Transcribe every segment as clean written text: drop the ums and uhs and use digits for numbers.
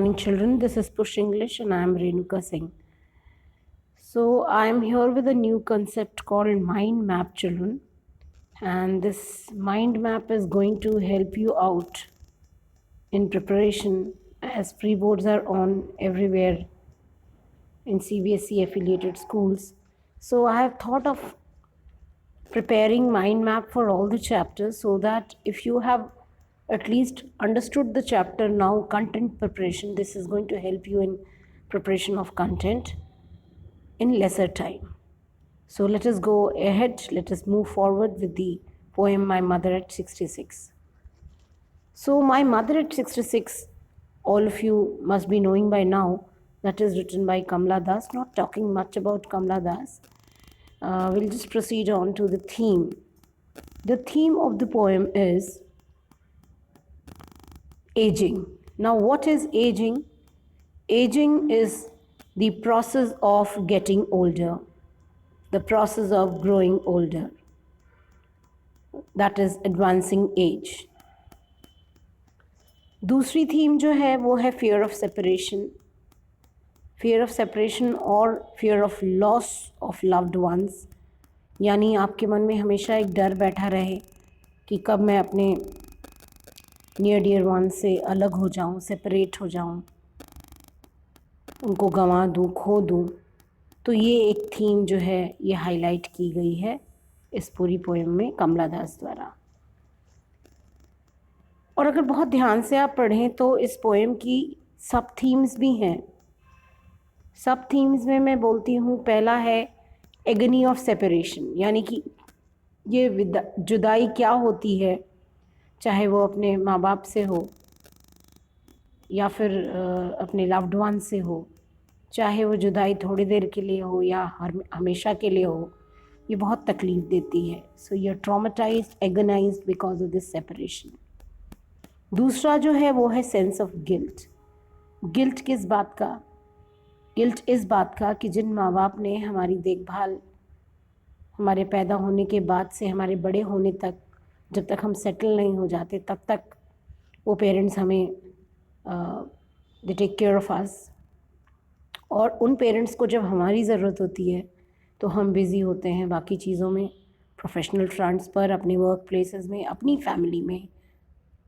morning, children. This is Push English, and I am Renuka Singh. So, I am here with a new concept called Mind Map, children. And this mind map is going to help you out in preparation as pre boards are on everywhere in CBSE affiliated schools. So, I have thought of preparing mind map for all the chapters so that if you have at least understood the chapter now, content preparation, this is going to help you in preparation of content in lesser time. So let us go ahead, let us move forward with the poem My Mother at 66. So My Mother at 66, all of you must be knowing by now, that is written by Kamla Das. Not talking much about Kamla Das. We'll just proceed on to the theme. The theme of the poem is aging. Now, what is aging? Aging is the process of getting older, the process of growing older. That is advancing age. दूसरी theme जो है वो है fear of separation. Fear of separation और fear of loss of loved ones. यानी आपके मन में हमेशा एक डर बैठा रहे कि कब मैं अपने नियर डियर वन से अलग हो जाऊं, सेपरेट हो जाऊं, उनको गंवा दूं, खो दूं. तो ये एक थीम जो है ये हाईलाइट की गई है इस पूरी पोएम में कमला दास द्वारा. और अगर बहुत ध्यान से आप पढ़ें तो इस पोएम की सब थीम्स भी हैं. सब थीम्स में मैं बोलती हूँ, पहला है एगनी ऑफ सेपरेशन, यानी कि ये जुदाई क्या होती है, चाहे वो अपने माँ बाप से हो या फिर अपने लव्ड वन से हो, चाहे वो जुदाई थोड़ी देर के लिए हो या हमेशा के लिए हो, ये बहुत तकलीफ़ देती है. So you are traumatised, agonised because of this separation. दूसरा जो है वो है सेंस ऑफ गिल्ट. गिल्ट किस बात का? गिल्ट इस बात का कि जिन माँ बाप ने हमारी देखभाल हमारे पैदा होने के बाद से हमारे बड़े होने तक, जब तक हम सेटल नहीं हो जाते तब तक वो पेरेंट्स हमें they take care of us. और उन पेरेंट्स को जब हमारी ज़रूरत होती है तो हम बिज़ी होते हैं बाकी चीज़ों में, प्रोफेशनल फ्रंट्स पर, अपने वर्क प्लेसेस में, अपनी फैमिली में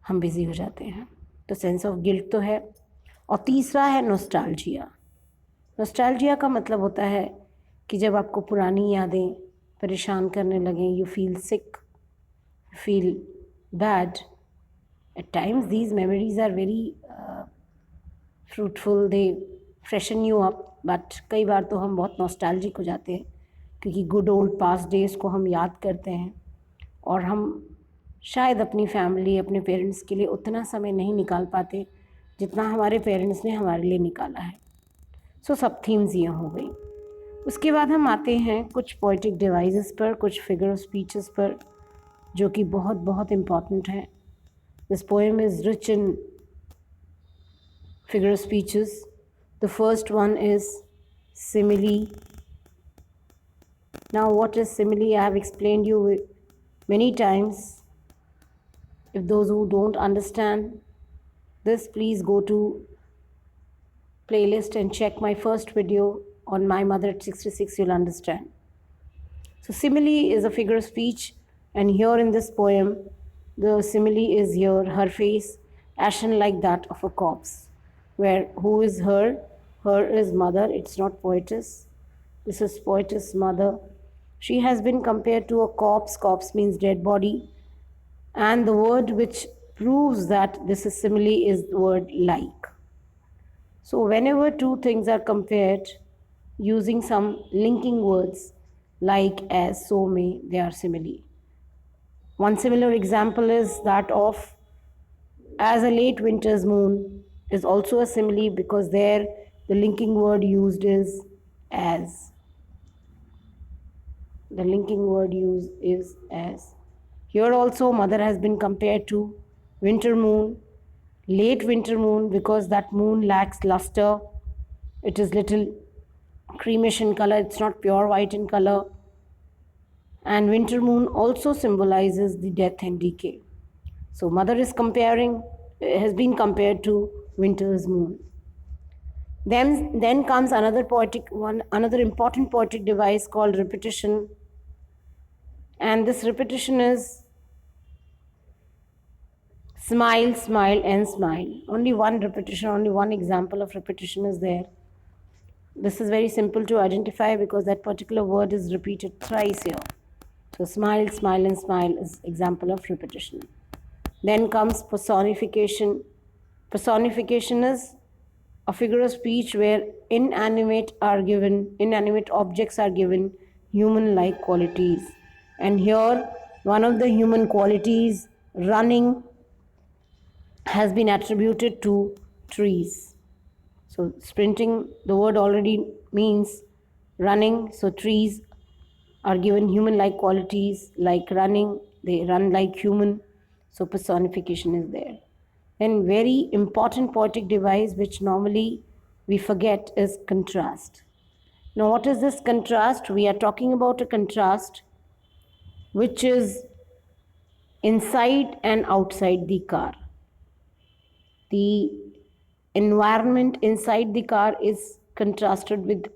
हम बिज़ी हो जाते हैं. तो सेंस ऑफ गिल्ट तो है. और तीसरा है नॉस्टैल्जिया. नॉस्टैल्जिया का मतलब होता है कि जब आपको पुरानी यादें परेशान करने लगें, you feel sick, you feel bad. At times these memories are very fruitful, they freshen you up, but कई बार तो हम बहुत नॉस्टैल्जिक हो जाते हैं क्योंकि गुड ओल्ड पास्ट डेज़ को हम याद करते हैं और हम शायद अपनी फैमिली, अपने पेरेंट्स के लिए उतना समय नहीं निकाल पाते जितना हमारे पेरेंट्स ने हमारे लिए निकाला है. सो सब थीम्स ये हो गई. उसके बाद हम आते हैं कुछ पोइटिक डिवाइसेस पर, कुछ फिगर ऑफ स्पीचेस पर, जो कि बहुत बहुत इम्पॉर्टेंट है. This poem is rich in figure of speeches. The first one is simile. Now, what is simile? I have explained you many times. If those who don't understand this, please go to playlist and check my first video on My Mother at 66. You'll understand. So simile is a figure of speech, and here in this poem, the simile is here, her face ashen like that of a corpse. Where who is her? Her is mother. It's not poetess. This is poetess mother. She has been compared to a corpse. Corpse means dead body. And the word which proves that this is simile is the word like. So whenever two things are compared using some linking words like, as, so, may, they are simile. One similar example is that of as a late winter's moon is also a simile because there the linking word used is as. The linking word used is as. Here also mother has been compared to winter moon, late winter moon, because that moon lacks luster. It is little creamish in color. It's not pure white in color. And winter moon also symbolizes the death and decay. So mother is has been compared to winter's moon. Then comes another important poetic device called repetition. And this repetition is smile, smile, and smile. Only one repetition, only one example of repetition is there. This is very simple to identify because that particular word is repeated thrice here. So smile, smile, and smile is example of repetition. Then comes personification. Personification is a figure of speech where inanimate objects are given human-like qualities. And here, one of the human qualities, running, has been attributed to trees. So sprinting, the word already means running. So trees are given human-like qualities like running. They run like human. So personification is there. And very important poetic device which normally we forget is contrast. Now what is this contrast? We are talking about a contrast which is inside and outside the car. The environment inside the car is contrasted with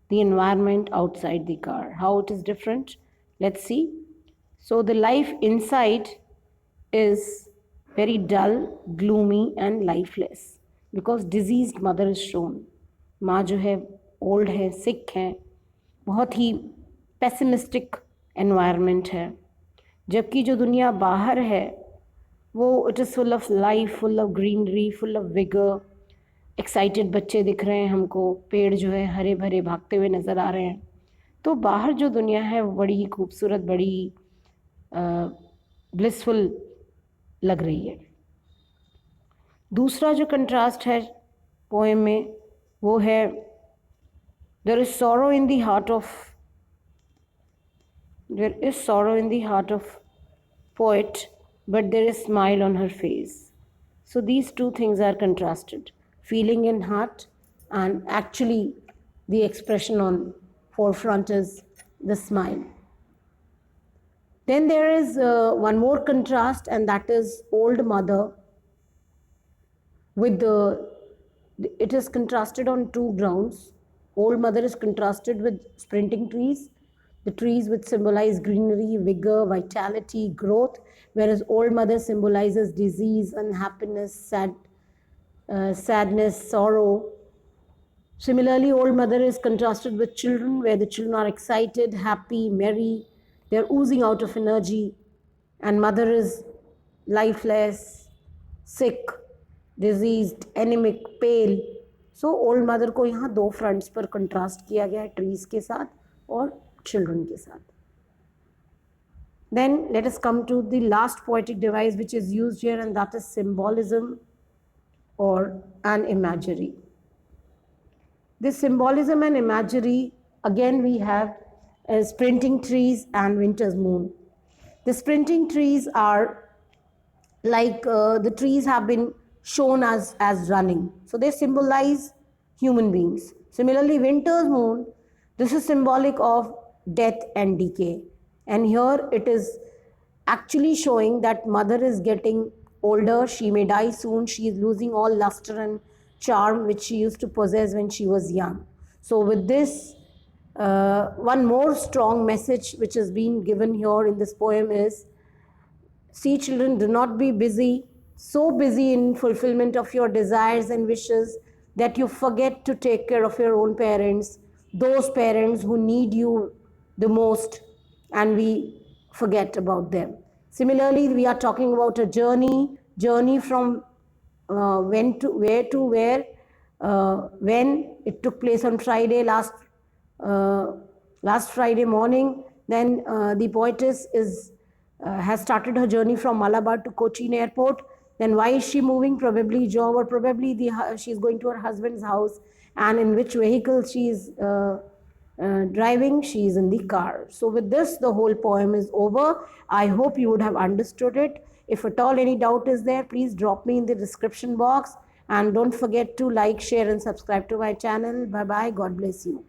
the environment outside the car. How it is different? Let's see. So the life inside is very dull, gloomy and lifeless because diseased mother is shown. माँ जो है old है, sick है, बहुत ही pessimistic environment है. जबकि जो दुनिया बाहर है वो it is full of life, full of greenery, full of vigour. Excited बच्चे दिख रहे हैं हमको, पेड़ जो है हरे भरे भागते हुए नज़र आ रहे हैं. तो बाहर जो दुनिया है वो बड़ी खूबसूरत, बड़ी ब्लिसफुल लग रही है. दूसरा जो कंट्रास्ट है पोएम में वो है there is sorrow in the heart of poet, but there is smile on her face. So these two things are contrasted, feeling in heart and actually the expression on forefront is the smile. Then there is one more contrast, and that is old mother with it is contrasted on two grounds. Old mother is contrasted with sprinting trees, the trees which symbolize greenery, vigor, vitality, growth, whereas old mother symbolizes disease, unhappiness, sadness, sorrow. Similarly, old mother is contrasted with children, where the children are excited, happy, merry, they're oozing out of energy, and mother is lifeless, sick, diseased, anemic, pale. So old mother को यहाँ दो fronts पर contrast किया गया है, trees के साथ और children के साथ. Then let us come to the last poetic device which is used here, and that is symbolism or an imagery. This symbolism and imagery, again we have sprinting trees and winter's moon. The sprinting trees are like the trees have been shown as running. So they symbolize human beings. Similarly, winter's moon, this is symbolic of death and decay. And here it is actually showing that mother is getting older. She may die soon. She is losing all luster and charm which she used to possess when she was young. So with this, one more strong message which is being given here in this poem is, see children, do not be busy, so busy in fulfillment of your desires and wishes that you forget to take care of your own parents, those parents who need you the most, and we forget about them. Similarly, we are talking about a journey from when to where, when it took place on Friday, last Friday morning. Then the poetess has started her journey from Malabar to Cochin airport. Then why is she moving? Probably job, or probably she is going to her husband's house. And in which vehicle she is driving? She is in the car. So with this, the whole poem is over. I hope you would have understood it. If at all any doubt is there, please drop me in the description box. And don't forget to like, share and subscribe to my channel. Bye-bye. God bless you.